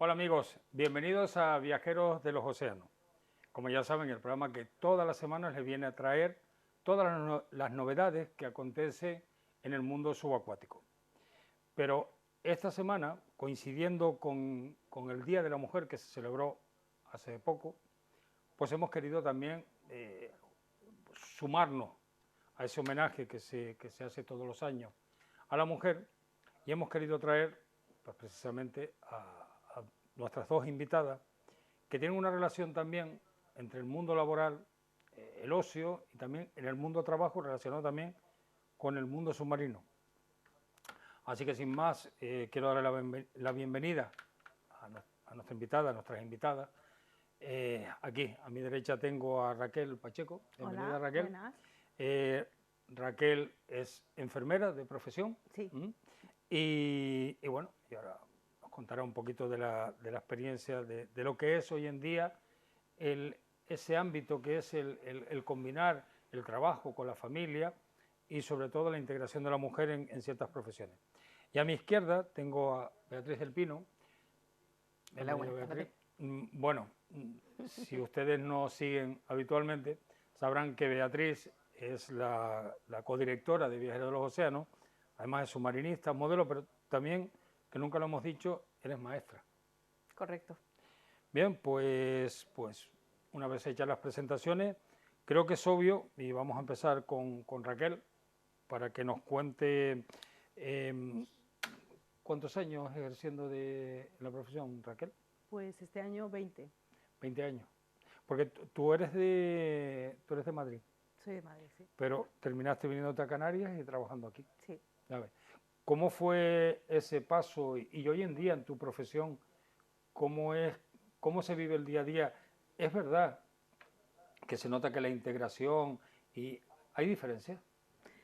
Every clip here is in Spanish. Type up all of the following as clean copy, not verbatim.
Hola amigos, bienvenidos a Viajeros de los Océanos. Como ya saben, el programa que todas las semanas les viene a traer todas las novedades que acontecen en el mundo subacuático. Pero esta semana, coincidiendo con el Día de la Mujer que se celebró hace poco, pues hemos querido también sumarnos a ese homenaje que se hace todos los años a la mujer y hemos querido traer pues, precisamente a nuestras dos invitadas que tienen una relación también entre el mundo laboral, el ocio y también en el mundo trabajo relacionado también con el mundo submarino. Así que sin más, quiero darle la bienvenida a nuestra invitada, a nuestras invitadas. Aquí a mi derecha tengo a Raquel Pacheco. Bienvenida. Hola, Raquel. buenas. Raquel es enfermera de profesión. Sí. Y bueno, y ahora nos contará un poquito de la experiencia de lo que es hoy en día ese ámbito que es el combinar el trabajo con la familia y sobre todo la integración de la mujer en ciertas profesiones. Y a mi izquierda tengo a Beatriz del Pino. Hola, buenas Beatriz. tardes. Bueno, si ustedes nos siguen habitualmente, sabrán que Beatriz es la codirectora de Viajeros de los Océanos, además es submarinista, modelo, pero también, que nunca lo hemos dicho, eres maestra. Correcto. Bien, pues una vez hechas las presentaciones, creo que es obvio, y vamos a empezar con Raquel, para que nos cuente cuántos años ejerciendo de la profesión, Raquel. Pues este año 20. 20 años. Porque tú eres de Madrid, Soy de Madrid, sí. pero terminaste viniéndote a Canarias y trabajando aquí. Sí. A ver, ¿cómo fue ese paso? Y hoy en día en tu profesión, ¿cómo se vive el día a día? Es verdad que se nota que la integración y hay diferencias,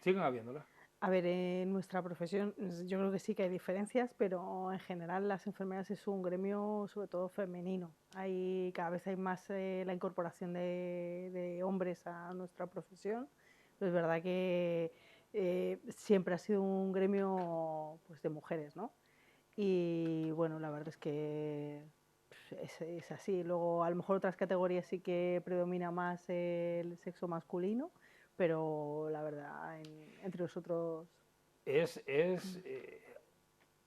siguen habiéndolas. A ver, en nuestra profesión yo creo que sí que hay diferencias, pero en general las enfermeras es un gremio sobre todo femenino. Cada vez hay más la incorporación de hombres a nuestra profesión. Pero es verdad que siempre ha sido un gremio pues, de mujeres, ¿no? Y bueno, la verdad es que es así. Luego, a lo mejor otras categorías sí que predomina más el sexo masculino, pero la verdad, entre nosotros...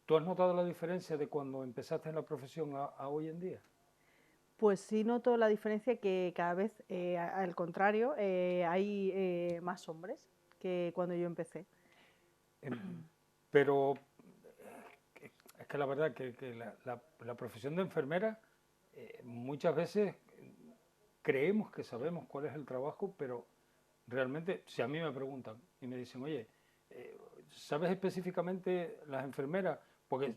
¿Tú has notado la diferencia de cuando empezaste en la profesión a hoy en día? Pues sí noto la diferencia que cada vez, al contrario, hay más hombres que cuando yo empecé. Pero es que la verdad que la profesión de enfermera muchas veces creemos que sabemos cuál es el trabajo, pero realmente, si a mí me preguntan y me dicen, oye, ¿sabes específicamente las enfermeras? Porque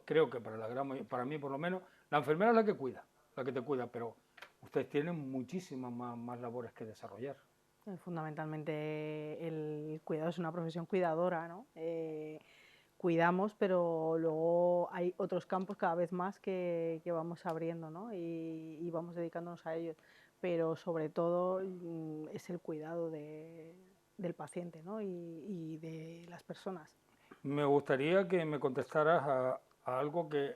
creo que para mí por lo menos, la enfermera es la que cuida, la que te cuida, pero ustedes tienen muchísimas más labores que desarrollar. Fundamentalmente el cuidado es una profesión cuidadora, ¿no? Cuidamos, pero luego hay otros campos cada vez más que vamos abriendo, ¿no? Y vamos dedicándonos a ellos. Pero sobre todo es el cuidado del paciente, ¿no? Y de las personas. Me gustaría que me contestaras a algo que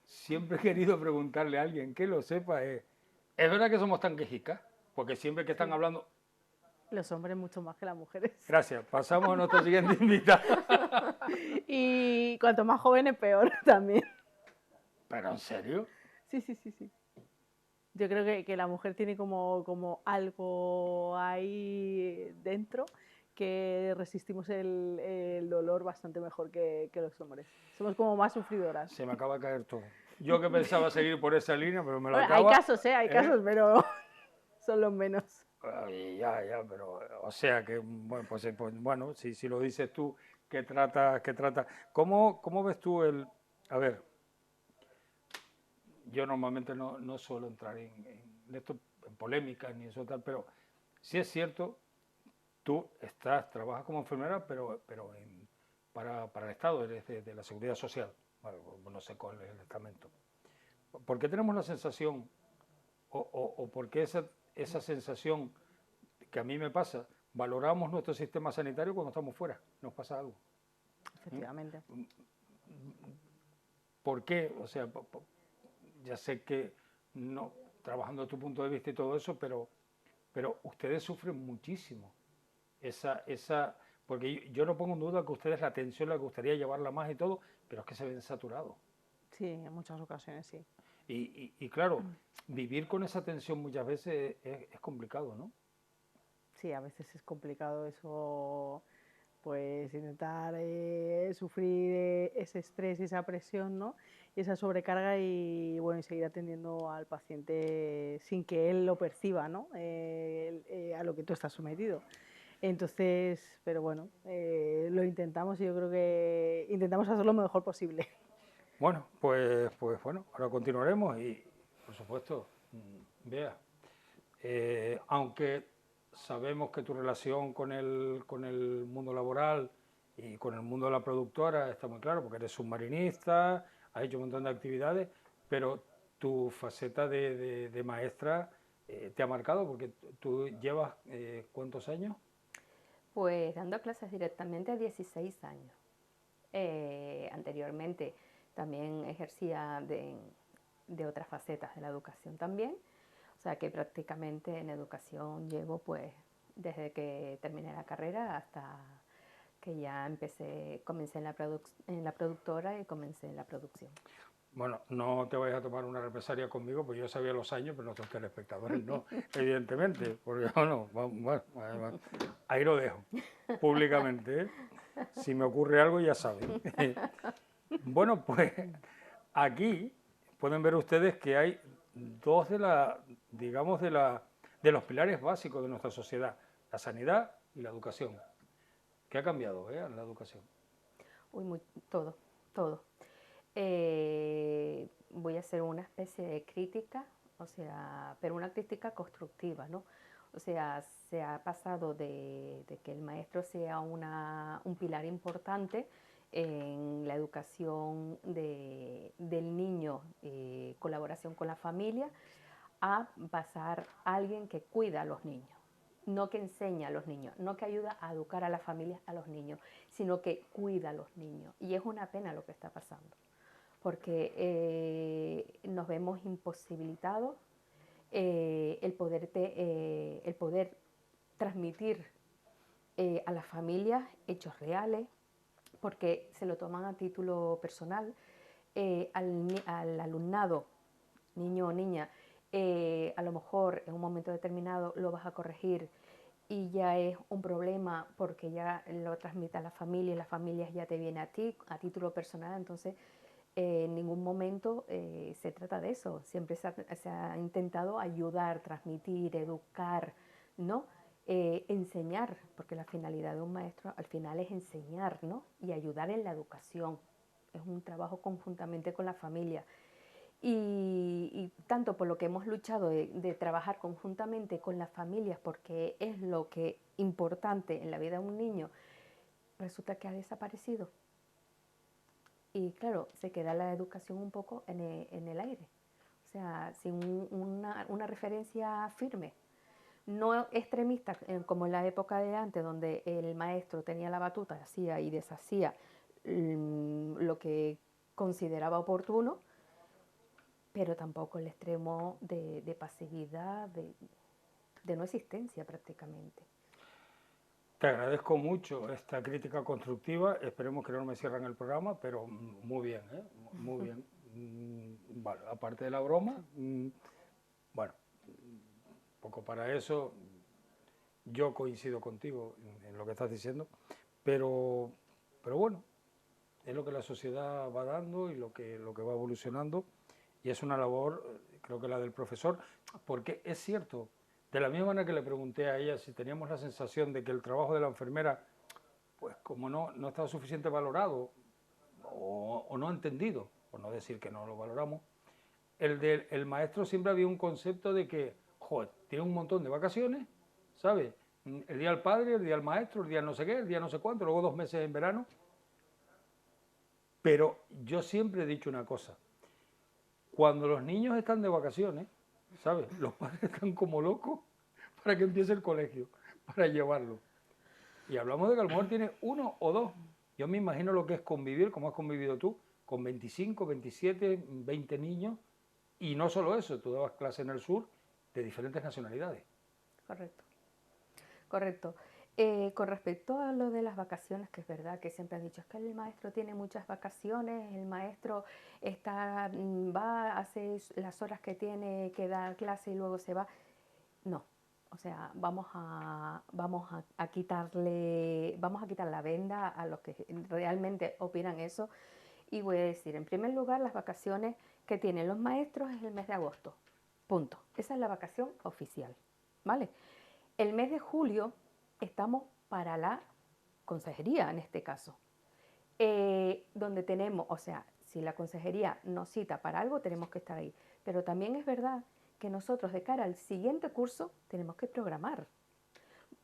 siempre he querido preguntarle a alguien que lo sepa. ¿Es verdad que somos tan quejicas? Porque siempre que están Sí. hablando... Los hombres mucho más que las mujeres. Gracias, pasamos a nuestra siguiente invitada. Y cuanto más jóvenes, peor también. ¿Pero en serio? Sí, sí, sí, sí. Yo creo que la mujer tiene como algo ahí dentro que resistimos el dolor bastante mejor que los hombres. Somos como más sufridoras. Se me acaba de caer todo. Yo que pensaba seguir por esa línea, pero me lo Bueno, hay acaba... casos, hay casos, pero son los menos. Ay, ya, pero... O sea que, bueno, pues bueno, si lo dices tú, que trata... ¿Cómo ves tú el... A ver, yo normalmente no suelo entrar en polémicas ni eso tal, pero sí es cierto, tú trabajas como enfermera, pero para el Estado, eres de la Seguridad Social, bueno, no sé cuál es el estamento. ¿Por qué tenemos la sensación, o por qué esa sensación que a mí me pasa, valoramos nuestro sistema sanitario cuando estamos fuera, nos pasa algo? ¿Eh? Efectivamente. ¿Por qué? O sea, ya sé que no, trabajando desde tu punto de vista y todo eso, pero ustedes sufren muchísimo. Porque yo no pongo en duda que ustedes la tensión les gustaría llevarla más y todo, pero es que se ven saturados. Sí, en muchas ocasiones sí. Y claro, vivir con esa tensión muchas veces es complicado, ¿no? Sí, a veces es complicado eso, pues intentar sufrir ese estrés y esa presión, ¿no? Y esa sobrecarga y bueno, y seguir atendiendo al paciente sin que él lo perciba, ¿no? A lo que tú estás sometido. Entonces, pero bueno, lo intentamos y yo creo que intentamos hacer lo mejor posible. Bueno, pues bueno, ahora continuaremos y, por supuesto, Bea, aunque sabemos que tu relación con el mundo laboral y con el mundo de la productora está muy claro, porque eres submarinista, has hecho un montón de actividades, pero tu faceta de maestra te ha marcado, porque tú llevas, ¿cuántos años? Pues dando clases directamente a 16 años. Anteriormente también ejercía de otras facetas de la educación también. O sea que prácticamente en educación llevo pues desde que terminé la carrera hasta que ya comencé en la productora y comencé en la producción. Bueno, no te vayas a tomar una represalia conmigo, pues yo sabía los años, pero nuestros telespectadores no, evidentemente, porque bueno, bueno, ahí lo dejo, públicamente, ¿eh? Si me ocurre algo ya saben. Bueno, pues aquí pueden ver ustedes que hay dos digamos, de los pilares básicos de nuestra sociedad, la sanidad y la educación. ¿Qué ha cambiado, en la educación? Uy, todo, todo. Voy a hacer una especie de crítica, o sea, pero una crítica constructiva, ¿no? O sea, se ha pasado de que el maestro sea un pilar importante en la educación del niño, colaboración con la familia, a pasar a alguien que cuida a los niños, no que enseña a los niños, no que ayuda a educar a las familias, a los niños, sino que cuida a los niños. Y es una pena lo que está pasando, porque nos vemos imposibilitados el poder transmitir a las familias hechos reales, porque se lo toman a título personal, al alumnado, niño o niña, a lo mejor en un momento determinado lo vas a corregir y ya es un problema porque ya lo transmite a la familia y la familia ya te viene a ti a título personal. Entonces en ningún momento se trata de eso, siempre se ha intentado ayudar, transmitir, educar, ¿no? Enseñar, porque la finalidad de un maestro al final es enseñar, ¿no? Y ayudar en la educación, es un trabajo conjuntamente con la familia. Y tanto por lo que hemos luchado de trabajar conjuntamente con las familias, porque es lo que importante en la vida de un niño, resulta que ha desaparecido. Y claro, se queda la educación un poco en el aire, o sea, sin una referencia firme. No extremista como en la época de antes, donde el maestro tenía la batuta, hacía y deshacía lo que consideraba oportuno, pero tampoco el extremo de pasividad, de no existencia prácticamente. Te agradezco mucho esta crítica constructiva, esperemos que no me cierren el programa, pero muy bien, muy bien. Vale, aparte de la broma, bueno, poco para eso, yo coincido contigo en lo que estás diciendo, pero bueno, es lo que la sociedad va dando y lo que va evolucionando, y es una labor, creo que la del profesor, porque es cierto, de la misma manera que le pregunté a ella si teníamos la sensación de que el trabajo de la enfermera, pues como no estaba suficiente valorado o no entendido, por no decir que no lo valoramos, el maestro siempre había un concepto de que, joder, tiene un montón de vacaciones, ¿sabes? El día del padre, el día del maestro, el día no sé qué, el día no sé cuánto, luego 2 meses en verano. Pero yo siempre he dicho una cosa, cuando los niños están de vacaciones, ¿sabes? Los padres están como locos para que empiece el colegio, para llevarlo. Y hablamos de que a lo mejor tiene 1 o 2. Yo me imagino lo que es convivir, como has convivido tú, con 25, 27, 20 niños, y no solo eso, tú dabas clases en el sur de diferentes nacionalidades. Correcto, correcto. Con respecto a lo de las vacaciones, que es verdad que siempre han dicho, es que el maestro tiene muchas vacaciones, el maestro va, hace las horas que tiene que dar clase y luego se va. No, o sea, vamos a quitar la venda a los que realmente opinan eso. Y voy a decir, en primer lugar, las vacaciones que tienen los maestros es el mes de agosto. Punto. Esa es la vacación oficial, ¿vale? El mes de julio estamos para la consejería, en este caso, donde tenemos, o sea, si la consejería nos cita para algo, tenemos que estar ahí. Pero también es verdad que nosotros de cara al siguiente curso tenemos que programar.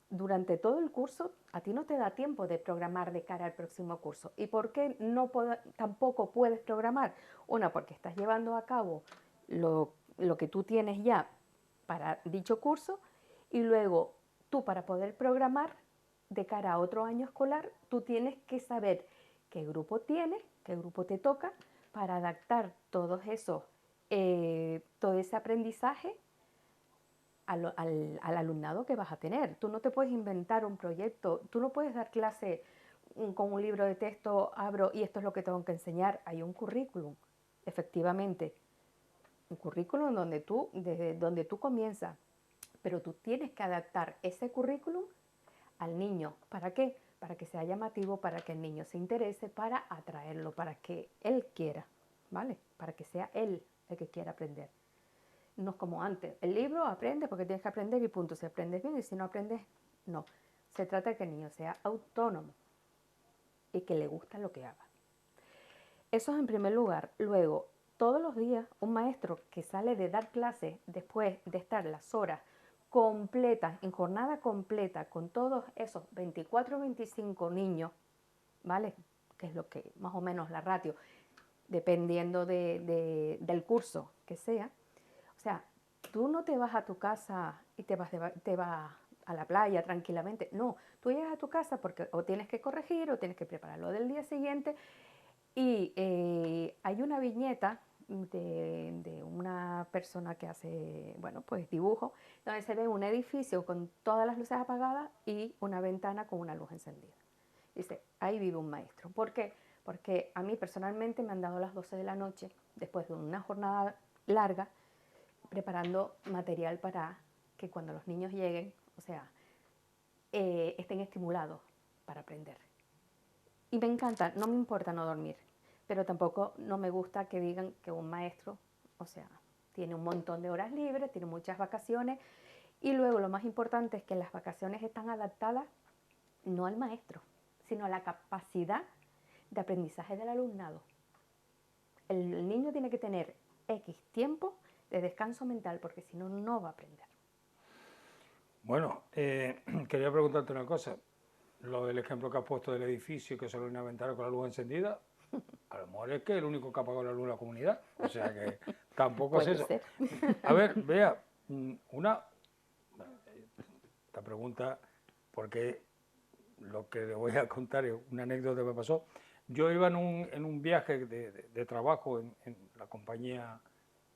Durante todo el curso a ti no te da tiempo de programar de cara al próximo curso. ¿Y por qué tampoco puedes programar? Una, porque estás llevando a cabo lo que tú tienes ya para dicho curso, y luego tú, para poder programar de cara a otro año escolar, tú tienes que saber qué grupo tienes, qué grupo te toca, para adaptar todo ese aprendizaje al alumnado que vas a tener. Tú no te puedes inventar un proyecto, tú no puedes dar clase con un libro de texto, abro y esto es lo que tengo que enseñar. Hay un currículum, efectivamente, un currículum desde donde tú comienzas, pero tú tienes que adaptar ese currículum al niño. ¿Para qué? Para que sea llamativo, para que el niño se interese, para atraerlo, para que él quiera, ¿vale? Para que sea él el que quiera aprender. No es como antes. El libro aprende porque tienes que aprender y punto. Si aprendes bien y si no aprendes, no. Se trata de que el niño sea autónomo y que le gusta lo que haga. Eso es en primer lugar. Luego, todos los días, un maestro que sale de dar clases después de estar las horas completas, en jornada completa, con todos esos 24 o 25 niños, ¿vale? Que es lo que más o menos la ratio, dependiendo del curso que sea. O sea, tú no te vas a tu casa y te vas a la playa tranquilamente. No, tú llegas a tu casa porque o tienes que corregir o tienes que preparar lo del día siguiente. Y hay una viñeta de una persona que hace, bueno, pues dibujo, donde se ve un edificio con todas las luces apagadas y una ventana con una luz encendida. Dice, ahí vive un maestro. ¿Por qué? Porque a mí personalmente me han dado las 12 de la noche, después de una jornada larga, preparando material para que cuando los niños lleguen, o sea, estén estimulados para aprender. Y me encanta, no me importa no dormir, pero tampoco no me gusta que digan que un maestro, o sea, tiene un montón de horas libres, tiene muchas vacaciones, y luego lo más importante es que las vacaciones están adaptadas no al maestro, sino a la capacidad de aprendizaje del alumnado. El niño tiene que tener X tiempo de descanso mental, porque si no, no va a aprender. Bueno, quería preguntarte una cosa. Lo del ejemplo que has puesto del edificio que solo hay una ventana con la luz encendida, a lo mejor es que el único que ha apagado la luz es la comunidad. O sea que tampoco es eso. Puede ser. A ver, vea, esta pregunta, porque lo que le voy a contar es una anécdota que me pasó. Yo iba en un viaje de trabajo en la compañía,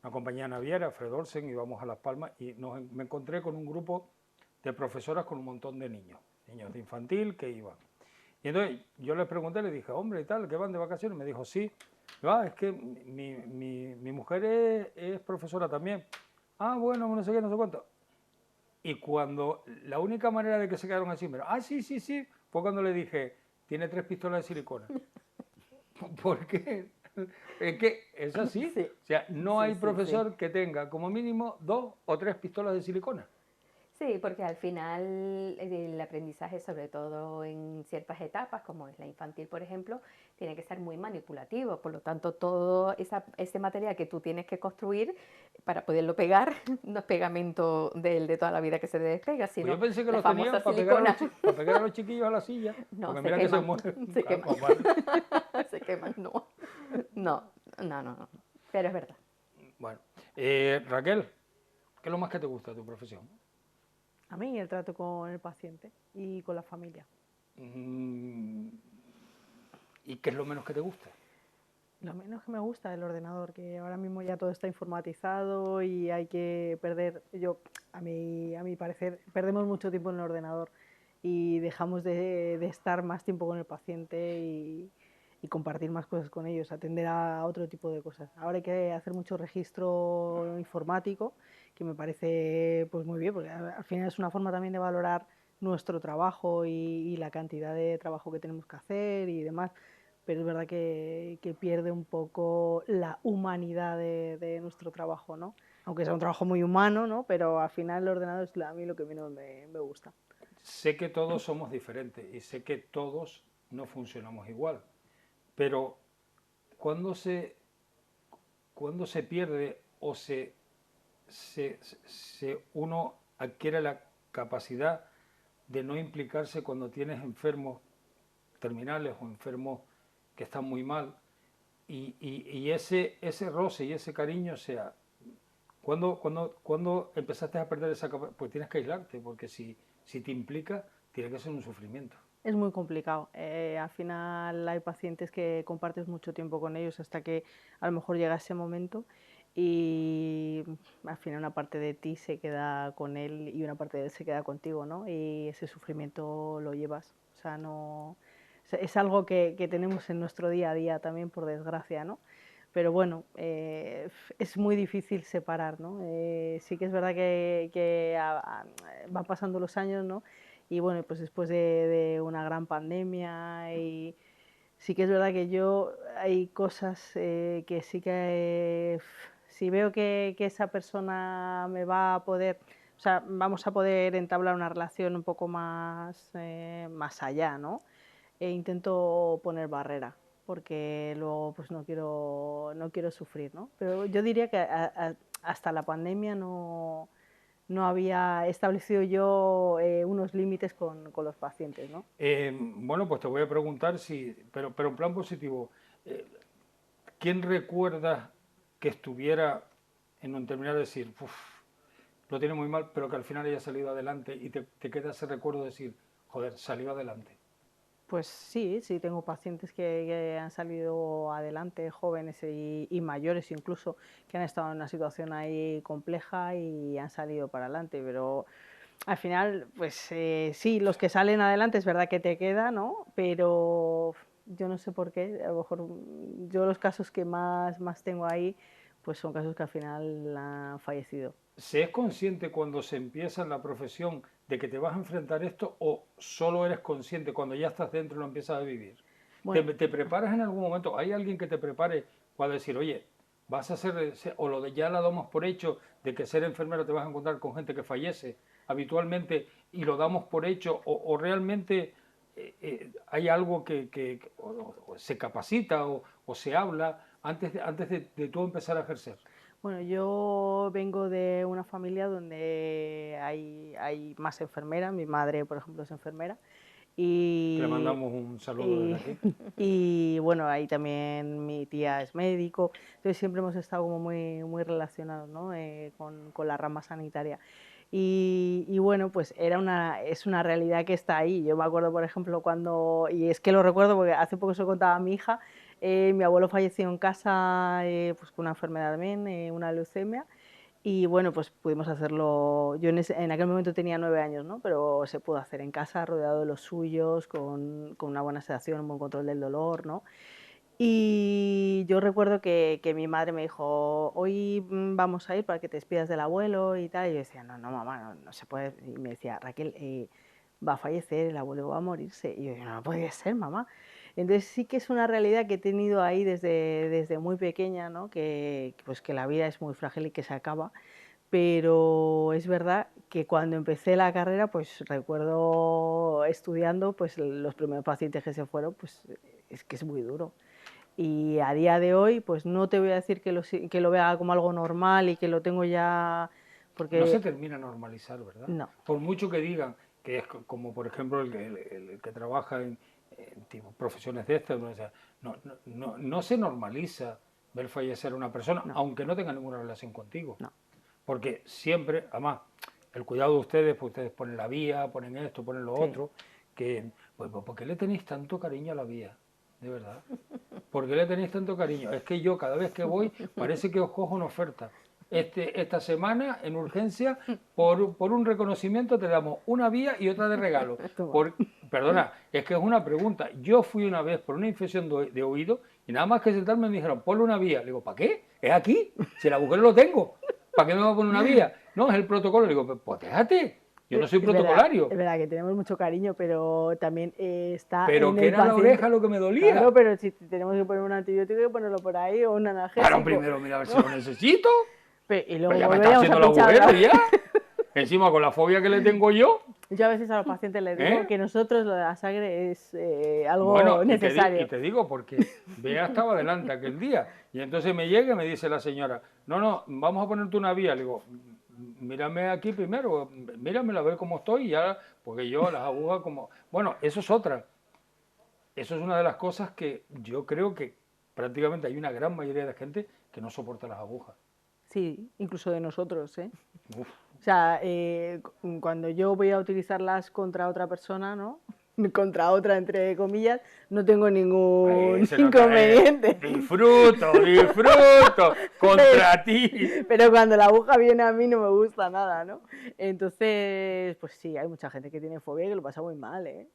una compañía naviera, Fred Olsen, íbamos a Las Palmas y me encontré con un grupo de profesoras con un montón de niños de infantil que iban. Y entonces yo les pregunté, le dije, hombre, y tal, ¿qué van de vacaciones? Me dijo, sí. Es que mi mujer es profesora también. Ah, bueno, no sé qué, no sé cuánto. Y cuando la única manera de que se quedaron así, sí, sí, sí, fue cuando le dije, tiene 3 pistolas de silicona. ¿Por qué? Es que es así. Sí. O sea, no hay Sí, profesor sí. que tenga como mínimo 2 o 3 pistolas de silicona. Sí, porque al final el aprendizaje, sobre todo en ciertas etapas, como es la infantil, por ejemplo, tiene que ser muy manipulativo. Por lo tanto, todo ese material que tú tienes que construir para poderlo pegar, no es pegamento de toda la vida que se despega, Pues sino yo pensé que la los famosa tenían para pegar, silicona. para pegar a los chiquillos a la silla, No, porque se mira que se queman, mueven. se queman. Pues vale. Se queman, no. No, no, no, no. Pero es verdad. Bueno, Raquel, ¿qué es lo más que te gusta de tu profesión? A mí el trato con el paciente y con la familia. Mm, ¿Y qué es lo menos que te gusta? Lo menos que me gusta el ordenador, que ahora mismo ya todo está informatizado y hay que perder, a mi parecer, perdemos mucho tiempo en el ordenador y dejamos de estar más tiempo con el paciente y compartir más cosas con ellos, atender a otro tipo de cosas. Ahora hay que hacer mucho registro informático, que me parece pues muy bien, porque al final es una forma también de valorar nuestro trabajo y la cantidad de trabajo que tenemos que hacer y demás, pero es verdad que pierde un poco la humanidad de nuestro trabajo, ¿no? Aunque sea un trabajo muy humano, ¿no? Pero al final el ordenador es a mí lo que menos me gusta. Sé que todos somos diferentes y sé que todos no funcionamos igual, pero cuando cuando se pierde o uno adquiere la capacidad de no implicarse cuando tienes enfermos terminales o enfermos que están muy mal, y ese roce y ese cariño, o sea, cuando empezaste a perder esa capacidad, pues tienes que aislarte, porque si te implica, tiene que ser un sufrimiento. Es muy complicado. Al final hay pacientes que compartes mucho tiempo con ellos hasta que a lo mejor llega ese momento y al final una parte de ti se queda con él y una parte de él se queda contigo, ¿no? Y ese sufrimiento lo llevas. O sea, no, es algo que tenemos en nuestro día a día también, por desgracia, ¿no? Pero bueno, es muy difícil separar, ¿no? Sí que es verdad que van pasando los años, ¿no? Y bueno, pues después de una gran pandemia y sí que es verdad que yo hay cosas que sí que si veo que esa persona me va a poder, o sea, vamos a poder entablar una relación un poco más allá, ¿no? E intento poner barrera porque luego pues no quiero sufrir, ¿no? Pero yo diría que hasta la pandemia no había establecido yo unos límites con los pacientes, ¿no? Bueno, pues te voy a preguntar si, pero en plan positivo, eh, ¿quién recuerdas que estuviera en un terminal de decir, "Uf, lo tiene muy mal, pero que al final haya salido adelante", y te queda ese recuerdo de decir, joder, salió adelante? Pues sí, sí, tengo pacientes que han salido adelante, jóvenes y mayores incluso, que han estado en una situación ahí compleja y han salido para adelante, pero al final, pues sí, los que salen adelante es verdad que te queda, ¿no? Pero yo no sé por qué, a lo mejor yo los casos que más tengo ahí, pues son casos que al final han fallecido. ¿Se es consciente cuando se empieza en la profesión de que te vas a enfrentar esto, o solo eres consciente cuando ya estás dentro y lo empiezas a vivir? Bueno, ¿Te preparas en algún momento? ¿Hay alguien que te prepare para decir, oye, vas a ser, o lo de ya la damos por hecho de que ser enfermero te vas a encontrar con gente que fallece habitualmente y lo damos por hecho, o realmente hay algo o se capacita o se habla antes de tú empezar a ejercer? bueno, yo vengo de una familia donde hay más enfermeras, mi madre, por ejemplo, es enfermera, Que le y, mandamos un saludo desde y, aquí. y, bueno, ahí también mi tía es médico, entonces siempre hemos estado como muy relacionados, ¿no? Con la rama sanitaria. Y bueno, pues es una realidad que está ahí. Yo me acuerdo, por ejemplo, y es que lo recuerdo porque hace poco se lo contaba a mi hija, mi abuelo falleció en casa pues con una enfermedad también, una leucemia, y bueno, pues pudimos hacerlo, yo en aquel momento tenía 9 años, ¿no? Pero se pudo hacer en casa, rodeado de los suyos, con una buena sedación, un buen control del dolor, ¿no? Y yo recuerdo que mi madre me dijo, hoy vamos a ir para que te despidas del abuelo y tal. Y yo decía, no, no, mamá, no se puede. Y me decía, Raquel, va a fallecer, el abuelo va a morirse. Y yo decía, no puede ser, mamá. Entonces sí que es una realidad que he tenido ahí desde muy pequeña, ¿no? Pues que la vida es muy frágil y que se acaba. Pero es verdad que cuando empecé la carrera, pues recuerdo estudiando, pues los primeros pacientes que se fueron, pues es que es muy duro. Y a día de hoy, pues no te voy a decir que lo vea como algo normal y que lo tengo ya, No se porque termina a normalizar, ¿verdad? no, Por mucho que digan que es como, por ejemplo, el que trabaja en tipo, profesiones de estas, o sea, no se normaliza ver fallecer a una persona, no, aunque no tenga ninguna relación contigo. no. Porque siempre, además, el cuidado de ustedes, pues ustedes ponen la vía, ponen esto, ponen lo Sí. otro, que, pues, ¿por qué le tenéis tanto cariño a la vía? De verdad. ¿Por qué le tenéis tanto cariño? Es que yo cada vez que voy parece que os cojo una oferta. Esta semana, en urgencia, por un reconocimiento te damos una vía y otra de regalo. Perdona, es que es una pregunta. Yo fui una vez por una infección de oído y nada más que sentarme me dijeron, ponle una vía. Le digo, ¿para qué? Es aquí. Si el agujero lo tengo. ¿Para qué me va a poner una vía? No, es el protocolo. Le digo, pues déjate. Yo no soy protocolario. Es verdad que tenemos mucho cariño, pero también está pero en que el era paciente. La oreja lo que me dolía. Claro, pero si tenemos que poner un antibiótico, hay que ponerlo por ahí o un analgésico. Claro, primero mira a ver si lo necesito. Y luego pero ya me está haciendo el agujero ya. Encima con la fobia que le tengo yo. Yo a veces a los pacientes les digo que nosotros lo de la sangre es algo bueno, necesario. Y te digo porque Bea estaba delante aquel día. Y entonces me llega y me dice la señora, no, vamos a ponerte una vía. Le digo, mírame aquí primero, míramela a ver cómo estoy, ya, porque yo las agujas como... Bueno, eso es otra. Eso es una de las cosas que yo creo que prácticamente hay una gran mayoría de gente que no soporta las agujas. Sí, incluso de nosotros, ¿eh? Uf. O sea, cuando yo voy a utilizarlas contra otra persona, ¿no? Contra otra, entre comillas, no tengo ningún inconveniente. Disfruto, contra ti. Pero cuando la aguja viene a mí no me gusta nada, ¿no? Entonces, pues sí, hay mucha gente que tiene fobia y que lo pasa muy mal, ¿eh?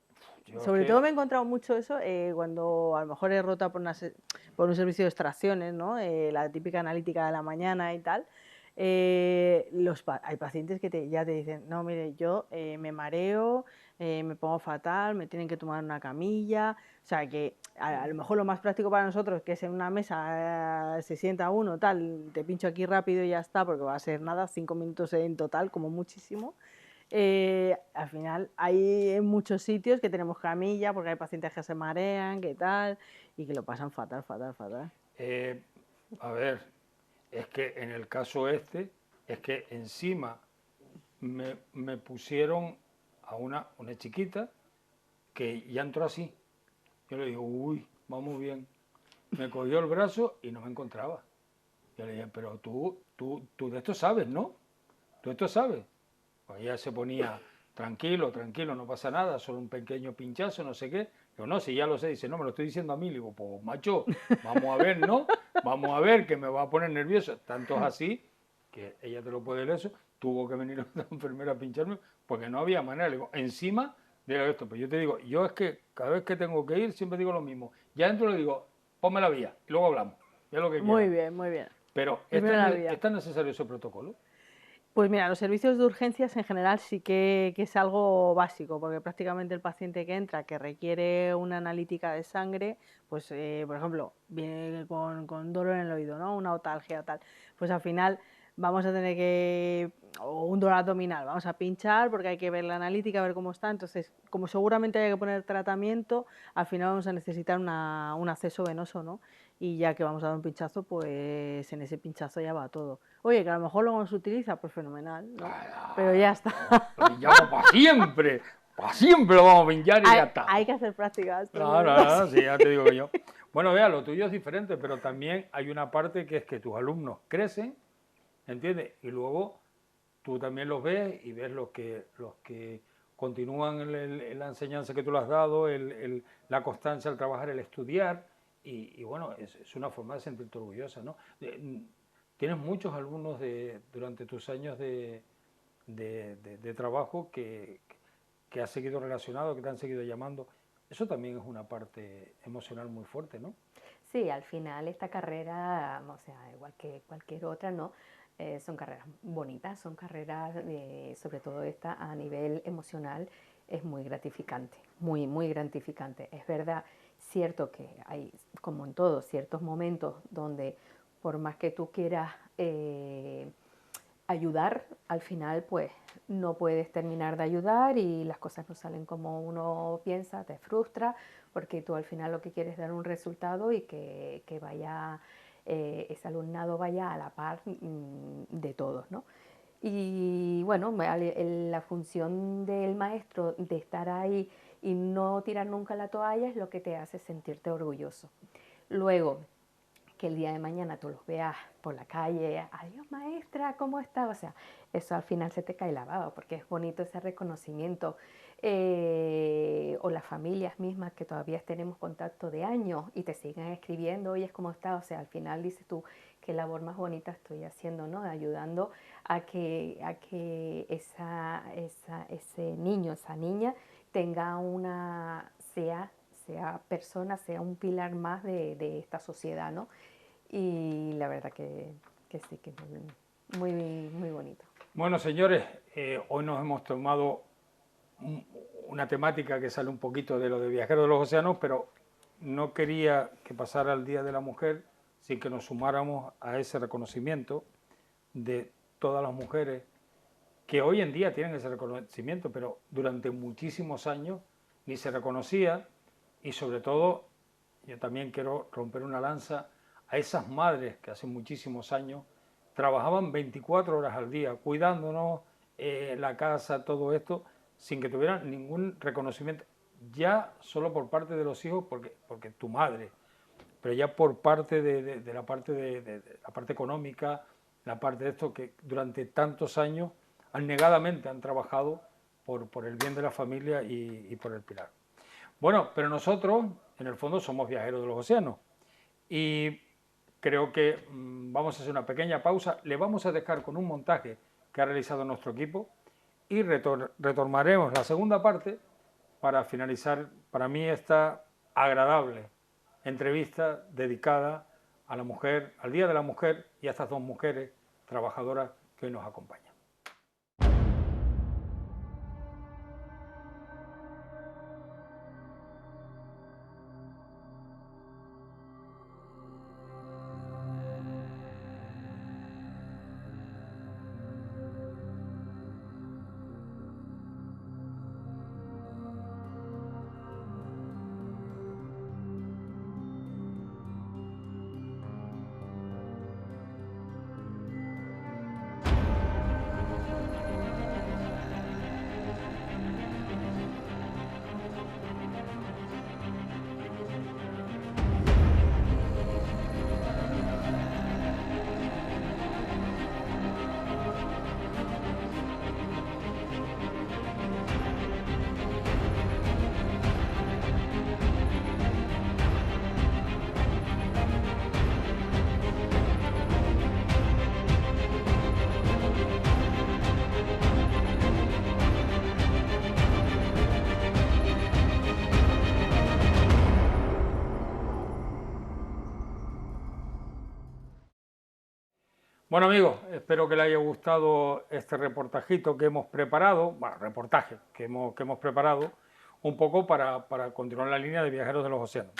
Sobre todo me he encontrado mucho eso cuando a lo mejor he rota por un servicio de extracciones, ¿no? La típica analítica de la mañana y tal. Hay pacientes que ya te dicen, no, mire, yo me mareo, me pongo fatal, me tienen que tomar una camilla. O sea, que a lo mejor lo más práctico para nosotros, que es en una mesa, se sienta uno, tal, te pincho aquí rápido y ya está, porque va a ser nada, 5 minutos en total, como muchísimo. Al final hay en muchos sitios que tenemos camilla porque hay pacientes que se marean, que tal, y que lo pasan fatal. A ver, es que en el caso es que encima me pusieron a una chiquita que ya entró así. Yo le digo, uy, vamos bien. Me cogió el brazo y no me encontraba. Yo le dije, pero tú de esto sabes, ¿no? Tú esto sabes. Pues ella se ponía, tranquilo, no pasa nada, solo un pequeño pinchazo, no sé qué. Digo, no, si ya lo sé. Dice, no, me lo estoy diciendo a mí. Le digo, pues macho, vamos a ver, ¿no? Vamos a ver, que me va a poner nervioso. Tanto es así que ella te lo puede leer eso. Tuvo que venir otra enfermera a pincharme porque no había manera. Le digo, encima de esto. Pues yo te digo, yo es que cada vez que tengo que ir siempre digo lo mismo. Ya dentro le digo, ponme la vía y luego hablamos. Ya lo que muy bien, muy bien. Pero ¿es tan necesario ese protocolo? Pues mira, los servicios de urgencias en general sí que es algo básico, porque prácticamente el paciente que entra, que requiere una analítica de sangre, pues por ejemplo, viene con dolor en el oído, ¿no? Una otalgia tal, pues al final vamos a tener o un dolor abdominal, vamos a pinchar porque hay que ver la analítica, ver cómo está, entonces como seguramente hay que poner tratamiento, al final vamos a necesitar un acceso venoso, ¿no? Y ya que vamos a dar un pinchazo, pues en ese pinchazo ya va todo. Oye, que a lo mejor luego no se utiliza, pues fenomenal, ¿no? Pero ya está. Lo pillamos para siempre lo vamos a pinchar y ya está. Hay que hacer prácticas. No, sí, ya te digo yo. Bueno, vea, lo tuyo es diferente, pero también hay una parte que es que tus alumnos crecen, ¿entiendes? Y luego tú también los ves y ves los que continúan en la enseñanza que tú le has dado, la constancia al trabajar, el estudiar, y bueno, es una forma de sentirte orgullosa, ¿no? Tienes muchos alumnos durante tus años de trabajo que has seguido relacionado, que te han seguido llamando. Eso también es una parte emocional muy fuerte, ¿no? Sí, al final esta carrera, o sea, igual que cualquier otra, ¿no? Son carreras bonitas, son carreras, sobre todo esta a nivel emocional, es muy gratificante, muy gratificante. Es verdad, cierto que hay, como en todo, ciertos momentos donde por más que tú quieras ayudar, al final pues no puedes terminar de ayudar y las cosas no salen como uno piensa, te frustra, porque tú al final lo que quieres es dar un resultado y que vaya, ese alumnado vaya a la par de todos, ¿no? Y bueno, la función del maestro de estar ahí y no tirar nunca la toalla es lo que te hace sentirte orgulloso. Luego, que el día de mañana tú los veas por la calle, adiós maestra, ¿cómo está? O sea, eso al final se te cae la baba, porque es bonito ese reconocimiento. O las familias mismas que todavía tenemos contacto de años y te siguen escribiendo, oye, ¿cómo está? O sea, al final dices tú, qué labor más bonita estoy haciendo, ¿no? Ayudando a que ese niño, esa niña tenga sea persona, sea un pilar más de esta sociedad, ¿no? Y la verdad que sí, que es muy, muy bonito. Bueno, señores, hoy nos hemos tomado una temática que sale un poquito de lo de Viajeros de los Océanos, pero no quería que pasara el Día de la Mujer sin que nos sumáramos a ese reconocimiento de todas las mujeres que hoy en día tienen ese reconocimiento, pero durante muchísimos años ni se reconocía, y sobre todo yo también quiero romper una lanza a esas madres que hace muchísimos años trabajaban 24 horas al día cuidándonos, la casa, todo esto, sin que tuvieran ningún reconocimiento, ya solo por parte de los hijos, porque tu madre, pero ya por parte de la parte económica, la parte de esto que durante tantos años negadamente han trabajado por el bien de la familia y por el pilar. Bueno, pero nosotros en el fondo somos viajeros de los océanos y creo que vamos a hacer una pequeña pausa, le vamos a dejar con un montaje que ha realizado nuestro equipo y retomaremos la segunda parte para finalizar para mí esta agradable entrevista dedicada a la mujer, al Día de la Mujer y a estas dos mujeres trabajadoras que hoy nos acompañan. Bueno amigos, espero que les haya gustado este reportajito que hemos preparado, bueno, reportaje que hemos preparado un poco para continuar la línea de Viajeros de los Océanos.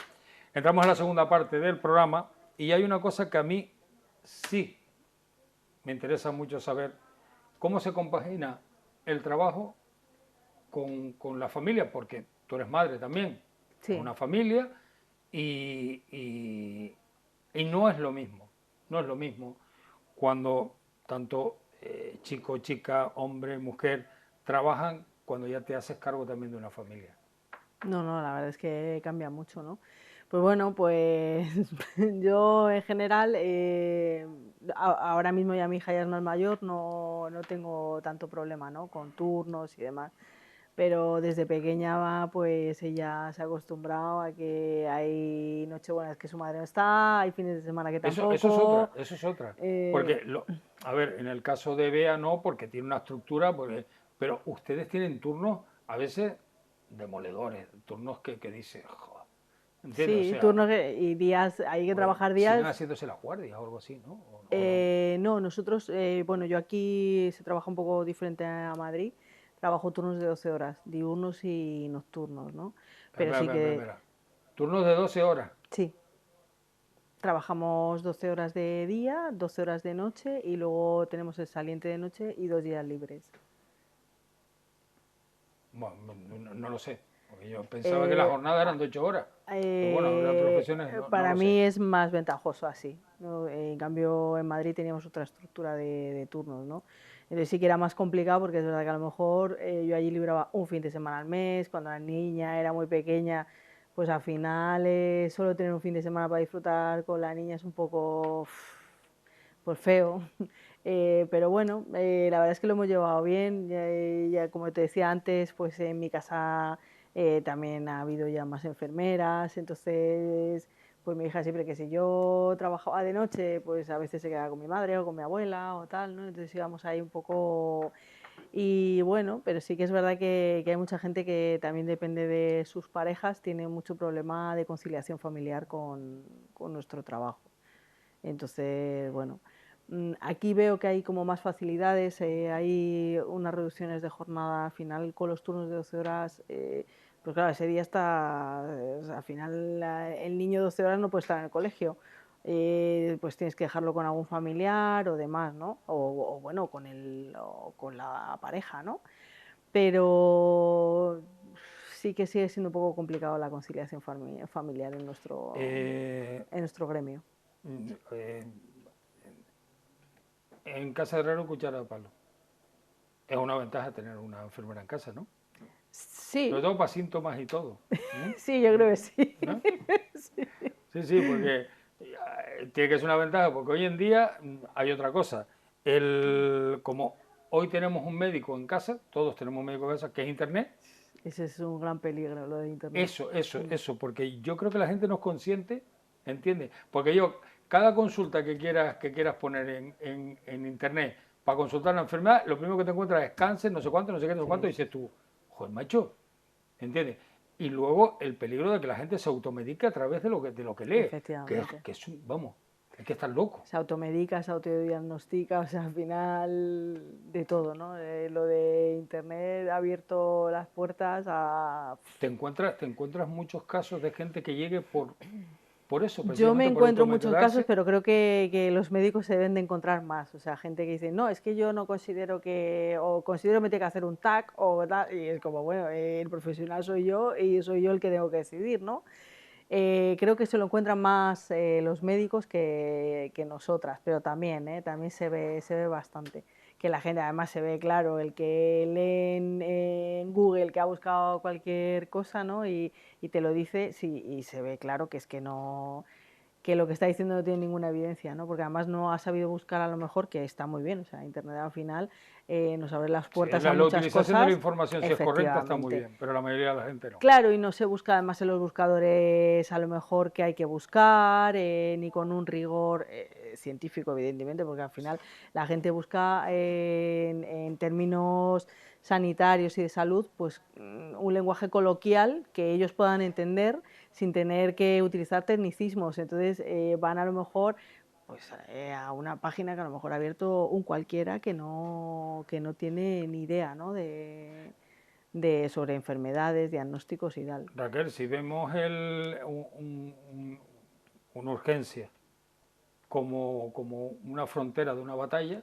Entramos en la segunda parte del programa y hay una cosa que a mí sí me interesa mucho saber, cómo se compagina el trabajo con la familia, porque tú eres madre también, Sí. una familia y no es lo mismo, no es lo mismo cuando tanto chico, chica, hombre, mujer trabajan cuando ya te haces cargo también de una familia. No, la verdad es que cambia mucho, ¿no? Pues bueno, pues yo en general, ahora mismo ya mi hija ya es más mayor, no tengo tanto problema, ¿no? Con turnos y demás. Pero desde pequeña pues ella se ha acostumbrado a que hay nochebuenas que su madre no está, hay fines de semana que tampoco. Eso es otra. Porque, a ver, en el caso de Bea no, porque tiene una estructura, pero ustedes tienen turnos a veces demoledores, turnos que dicen, joder, ¿entiendes? Sí, o sea, turnos y días, hay que trabajar días. Siguen haciéndose la guardia o algo así, ¿no? No, nosotros, bueno, yo aquí se trabaja un poco diferente a Madrid. Trabajo turnos de 12 horas, diurnos y nocturnos, ¿no? Pero sí que... Espera. Turnos de 12 horas. Sí. Trabajamos 12 horas de día, 12 horas de noche y luego tenemos el saliente de noche y 2 días libres. Bueno, no lo sé, porque yo pensaba que la jornada eran de 8 horas. Pero bueno, habrá profesiones, para no lo mí sé. es más ventajoso así, ¿no? En cambio, en Madrid teníamos otra estructura de turnos, ¿no? Entonces sí que era más complicado porque es verdad que a lo mejor yo allí libraba un fin de semana al mes, cuando la niña era muy pequeña, pues al final solo tener un fin de semana para disfrutar con la niña es un poco pues feo. Pero bueno, la verdad es que lo hemos llevado bien. Ya como te decía antes, pues en mi casa también ha habido ya más enfermeras, entonces pues mi hija siempre que si yo trabajaba de noche, pues a veces se quedaba con mi madre o con mi abuela o tal, ¿no? Entonces íbamos ahí un poco. Y bueno, pero sí que es verdad que hay mucha gente que también depende de sus parejas, tiene mucho problema de conciliación familiar con nuestro trabajo. Entonces, bueno, aquí veo que hay como más facilidades, hay unas reducciones de jornada al final con los turnos de 12 horas. Pues claro, ese día está, al final el niño 12 horas no puede estar en el colegio. Pues tienes que dejarlo con algún familiar o demás, ¿no? O bueno, o con la pareja, ¿no? Pero sí que sigue siendo un poco complicado la conciliación familiar en nuestro gremio. Eh, en casa de herrero, cuchara de palo. Es una ventaja tener una enfermera en casa, ¿no? Sobre Sí, todo para síntomas y todo. sí, yo creo que sí. ¿No? Sí. Sí, porque tiene que ser una ventaja, porque hoy en día hay otra cosa. Como hoy tenemos un médico en casa, todos tenemos un médico en casa, que es Internet. Ese es un gran peligro, lo de Internet. Eso, porque yo creo que la gente no es consciente, ¿entiendes? Porque cada consulta que quieras poner en Internet para consultar una enfermedad, lo primero que te encuentras es cáncer, no sé cuánto, no sé qué, no sé cuánto, y dices tú, joder, macho, ¿entiendes? Y luego el peligro de que la gente se automedique a través de lo que lee, Efectivamente. vamos, hay que estar loco. Se automedica, se autodiagnostica, o sea, al final de todo, ¿no? Lo de Internet ha abierto las puertas a. Te encuentras muchos casos de gente que llegue por eso, Yo me precisamente por encuentro muchos casos, automedicarse. pero creo que los médicos se deben de encontrar más. O sea, gente que dice, no, es que yo no considero o considero que me tengo que hacer un TAC, o tal, y es como, bueno, el profesional soy yo y soy yo el que tengo que decidir, ¿no? Creo que se lo encuentran más los médicos que nosotras, pero también se ve bastante. Que la gente además se ve, claro, el que lee en Google, que ha buscado cualquier cosa, ¿no? Y te lo dice, sí, y se ve claro que es que no, que lo que está diciendo no tiene ninguna evidencia, ¿no? Porque además no ha sabido buscar a lo mejor, que está muy bien, o sea, Internet al final nos abre las Sí, puertas a la muchas utilización de la cosas, información, si es correcta, está muy efectivamente. bien, pero la mayoría de la gente no. Claro, y no se busca además en los buscadores a lo mejor que hay que buscar, ni con un rigor científico, evidentemente, porque al final la gente busca en términos sanitarios y de salud, pues un lenguaje coloquial que ellos puedan entender sin tener que utilizar tecnicismos. Entonces van a lo mejor pues, a una página que a lo mejor ha abierto un cualquiera que no tiene ni idea, ¿no? Sobre enfermedades, diagnósticos y tal. Raquel, si vemos una urgencia como una frontera de una batalla,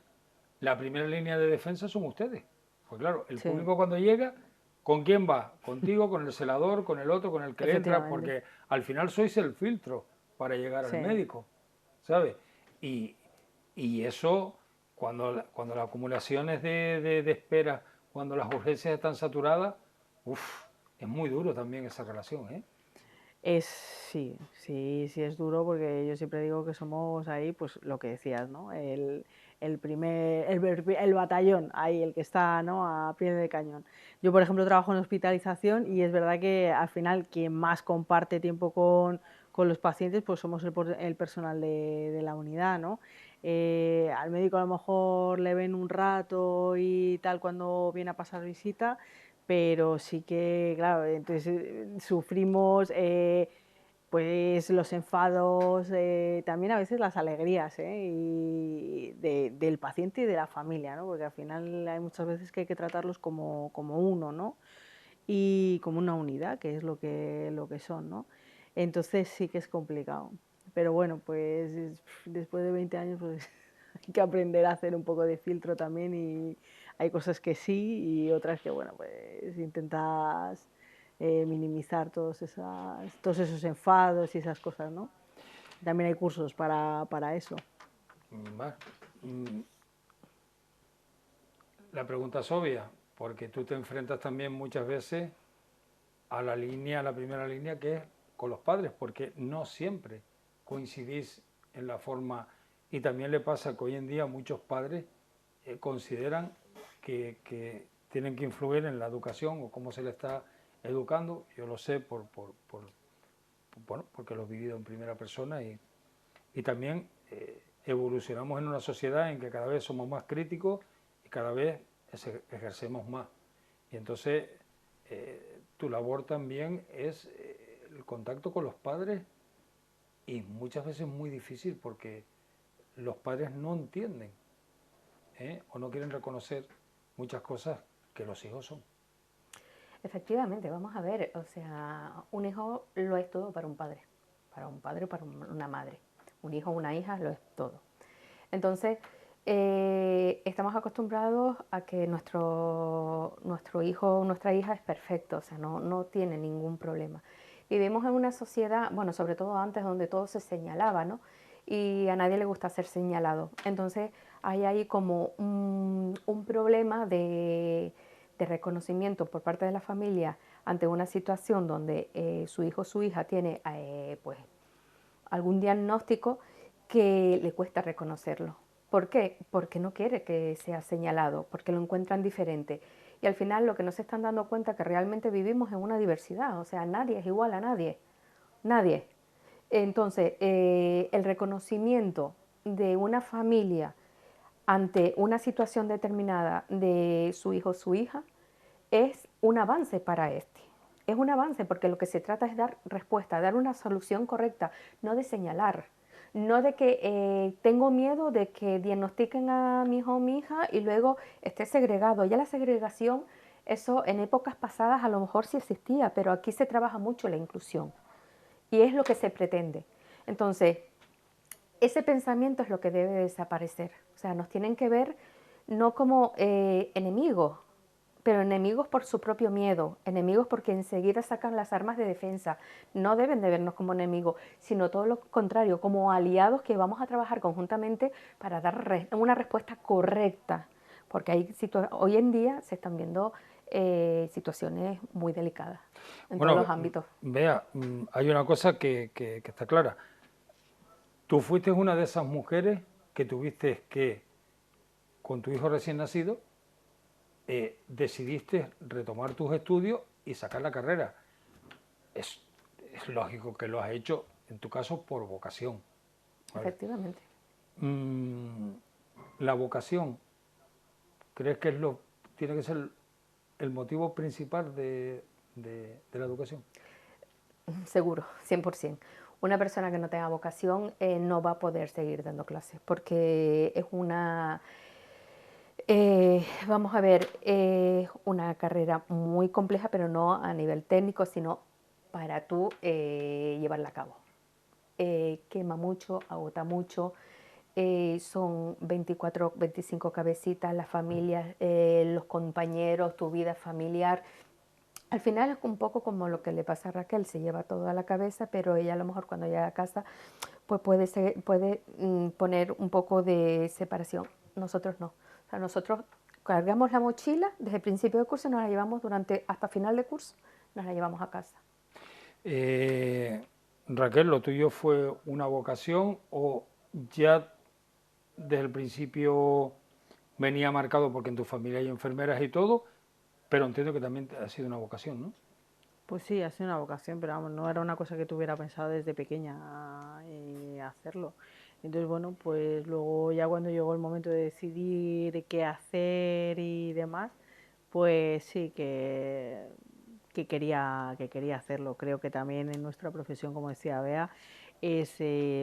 la primera línea de defensa son ustedes. Pues claro, el Sí, público cuando llega, ¿con quién va? Contigo, con el celador, con el otro, con el que le entra, efectivamente. porque al final sois el filtro para llegar al Sí. médico, ¿sabes? Y, y eso, cuando las acumulaciones de espera, cuando las urgencias están saturadas, es muy duro también esa relación, ¿eh? Sí es duro porque yo siempre digo que somos ahí, pues lo que decías, ¿no? El batallón, ahí, el que está, ¿no? A pie de cañón. Yo, por ejemplo, trabajo en hospitalización y es verdad que al final quien más comparte tiempo con los pacientes, pues somos el personal de la unidad, ¿no? Al médico a lo mejor le ven un rato y tal cuando viene a pasar visita, pero sí que, claro, entonces sufrimos pues los enfados, también a veces las alegrías del paciente y de la familia, ¿no? Porque al final hay muchas veces que hay que tratarlos como uno, ¿no? Y como una unidad, que es lo que son, ¿no? Entonces sí que es complicado. Pero bueno, pues después de 20 años pues hay que aprender a hacer un poco de filtro también y hay cosas que sí y otras que, bueno, pues intentas minimizar todos esos enfados y esas cosas, ¿no? También hay cursos para eso. Va. Mm, La pregunta es obvia, porque tú te enfrentas también muchas veces a la primera línea, que es con los padres, porque no siempre coincidís en la forma, y también le pasa que hoy en día muchos padres consideran que tienen que influir en la educación o cómo se le está educando. Yo lo sé bueno, porque lo he vivido en primera persona y también evolucionamos en una sociedad en que cada vez somos más críticos y cada vez ejercemos más. Y entonces tu labor también es el contacto con los padres, y muchas veces muy difícil porque los padres no entienden o no quieren reconocer muchas cosas que los hijos son. Efectivamente, vamos a ver, o sea, un hijo lo es todo para un padre o para una madre. Un hijo o una hija lo es todo. Entonces, estamos acostumbrados a que nuestro hijo o nuestra hija es perfecto, o sea, no tiene ningún problema. Vivimos en una sociedad, bueno, sobre todo antes, donde todo se señalaba, ¿no? Y a nadie le gusta ser señalado. Entonces, hay ahí como un problema de reconocimiento por parte de la familia ante una situación donde su hijo o su hija tiene pues algún diagnóstico que le cuesta reconocerlo. ¿Por qué? Porque no quiere que sea señalado, porque lo encuentran diferente. Y al final lo que no se están dando cuenta es que realmente vivimos en una diversidad, o sea, nadie es igual a nadie, nadie. Entonces, el reconocimiento de una familia ante una situación determinada de su hijo o su hija es un avance para este. Es un avance porque lo que se trata es dar respuesta, dar una solución correcta, no de señalar, no de que tengo miedo de que diagnostiquen a mi hijo o mi hija y luego esté segregado. Ya la segregación, eso en épocas pasadas a lo mejor sí existía, pero aquí se trabaja mucho la inclusión y es lo que se pretende. Entonces, ese pensamiento es lo que debe desaparecer. O sea, nos tienen que ver no como enemigos, pero enemigos por su propio miedo, enemigos porque enseguida sacan las armas de defensa. No deben de vernos como enemigos, sino todo lo contrario, como aliados que vamos a trabajar conjuntamente para dar una respuesta correcta. Porque hoy en día se están viendo situaciones muy delicadas en todos los ámbitos. Vea, hay una cosa que está clara. Tú fuiste una de esas mujeres que tuviste que, con tu hijo recién nacido, decidiste retomar tus estudios y sacar la carrera. Es lógico que lo has hecho, en tu caso, por vocación. ¿Vale? Efectivamente. La vocación, ¿crees que tiene que ser el motivo principal de la educación? Seguro, 100%. Una persona que no tenga vocación no va a poder seguir dando clases porque es vamos a ver, es una carrera muy compleja, pero no a nivel técnico, sino para tú llevarla a cabo. Quema mucho, agota mucho, son 24, 25 cabecitas, las familias, los compañeros, tu vida familiar. Al final es un poco como lo que le pasa a Raquel, se lleva todo a la cabeza, pero ella a lo mejor cuando llega a casa pues puede poner un poco de separación. Nosotros no. O sea, nosotros cargamos la mochila desde el principio del curso y nos la llevamos hasta final de curso, nos la llevamos a casa. Raquel, ¿lo tuyo fue una vocación o ya desde el principio venía marcado porque en tu familia hay enfermeras y todo, pero entiendo que también ha sido una vocación, ¿no? Pues sí, ha sido una vocación, pero vamos, no era una cosa que tuviera pensado desde pequeña hacerlo. Entonces, bueno, pues luego ya cuando llegó el momento de decidir qué hacer y demás, pues sí que quería hacerlo. Creo que también en nuestra profesión, como decía Bea, es,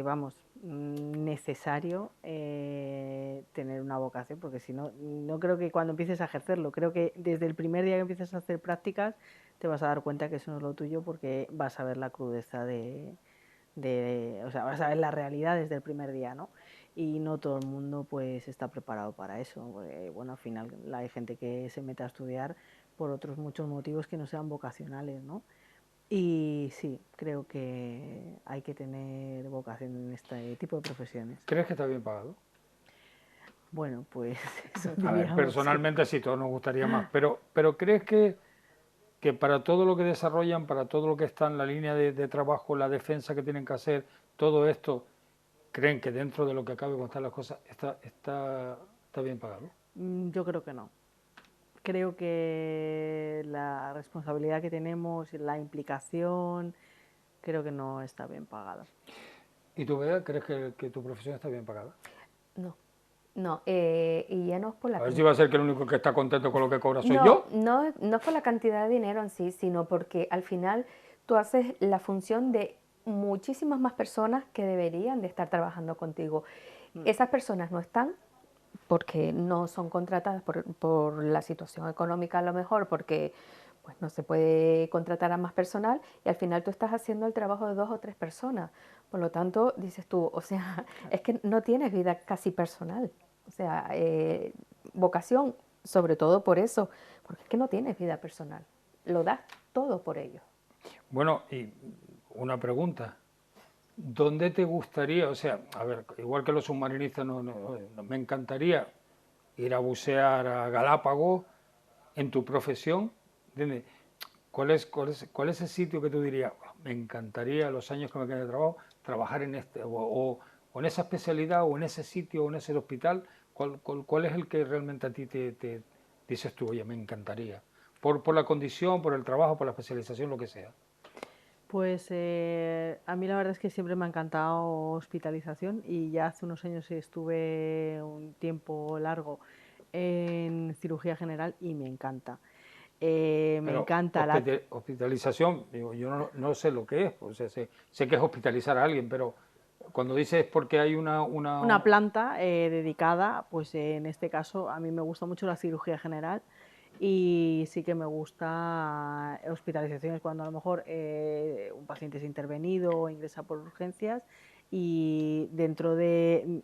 vamos, necesario tener una vocación, porque si no, no creo que cuando empieces a ejercerlo, creo que desde el primer día que empieces a hacer prácticas te vas a dar cuenta que eso no es lo tuyo, porque vas a ver la crudeza o sea, vas a ver la realidad desde el primer día, ¿no? Y no todo el mundo pues está preparado para eso, porque, bueno, al final hay gente que se mete a estudiar por otros muchos motivos que no sean vocacionales, ¿no? Y sí, creo que hay que tener vocación en este tipo de profesiones. ¿Crees que está bien pagado? Bueno, pues eso A ver, diríamos, sí. personalmente sí, todos nos gustaría más, pero ¿crees que que para todo lo que desarrollan, para todo lo que está en la línea de trabajo, la defensa que tienen que hacer, todo esto, creen que dentro de lo que acabe de contar las cosas está bien pagado? Yo creo que no. Creo que la responsabilidad que tenemos, la implicación, creo que no está bien pagada. ¿Y tú, Bea, crees que tu profesión está bien pagada? No, no, y ya no es por la A ver si va a ser que el único que está contento con lo que cobra soy no, yo. no es por la cantidad de dinero en sí, sino porque al final tú haces la función de muchísimas más personas que deberían de estar trabajando contigo. Esas personas no están porque no son contratadas por la situación económica a lo mejor, porque pues no se puede contratar a más personal y al final tú estás haciendo el trabajo de 2 o 3 personas. Por lo tanto, dices tú, o sea, es que no tienes vida casi personal. O sea, vocación, sobre todo por eso, porque es que no tienes vida personal. Lo das todo por ello. Bueno, y una pregunta. ¿Dónde te gustaría, o sea, a ver, igual que los submarinistas, me encantaría ir a bucear a Galápagos en tu profesión? ¿Entiendes? ¿Cuál es el sitio que tú dirías, me encantaría los años que me queden de trabajo, trabajar en este, o en esa especialidad, o en ese sitio, o en ese hospital? ¿Cuál es el que realmente a ti te dices tú, oye, me encantaría? Por la condición, por el trabajo, por la especialización, lo que sea. Pues a mí la verdad es que siempre me ha encantado hospitalización y ya hace unos años estuve un tiempo largo en cirugía general y me encanta. Me Pero encanta la, hospitalización, digo, yo no sé lo que es, o sea, sé que es hospitalizar a alguien, pero cuando dices es porque hay una planta dedicada, pues en este caso a mí me gusta mucho la cirugía general y sí que me gusta hospitalizaciones cuando a lo mejor un paciente es intervenido o ingresa por urgencias y dentro de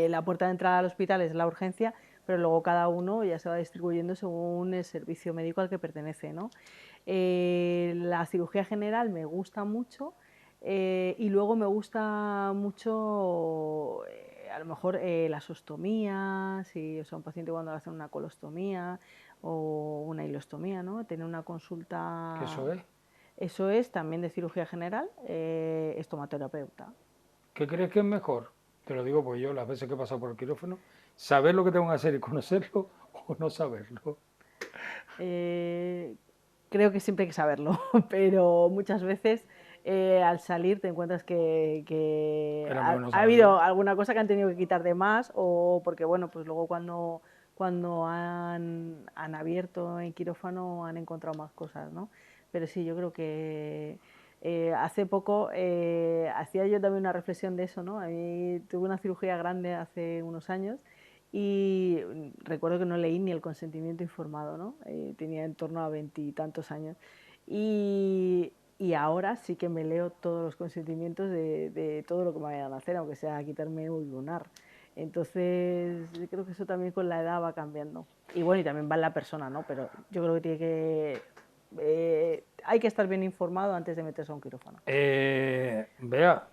la puerta de entrada al hospital es la urgencia, pero luego cada uno ya se va distribuyendo según el servicio médico al que pertenece, ¿no? La cirugía general me gusta mucho. Y luego me gusta mucho, a lo mejor, las ostomías, si o sea, un paciente cuando le hacen una colostomía o una hilostomía, ¿no? Tener una que consulta, eso es. eso es también de cirugía general, estomaterapeuta. ¿Qué crees que es mejor? Te lo digo porque yo las veces que he pasado por el quirófano, saber lo que tengo que hacer y conocerlo o no saberlo. Eh, Creo que siempre hay que saberlo, pero muchas veces al salir te encuentras que Era ha, mejor no ha saberlo. habido alguna cosa que han tenido que quitar de más o porque, bueno, pues luego cuando han abierto en quirófano han encontrado más cosas, ¿no? Pero sí, yo creo que hace poco hacía yo también una reflexión de eso, ¿no? A mí tuve una cirugía grande hace unos años y recuerdo que no leí ni el consentimiento informado, ¿no? Tenía en torno a 20 y tantos años. Y ahora sí que me leo todos los consentimientos de todo lo que me vayan a hacer, aunque sea quitarme un lunar. Entonces, yo creo que eso también con la edad va cambiando. Y bueno, y también va en la persona, ¿no? Pero yo creo que hay que estar bien informado antes de meterse a un quirófano. Vea,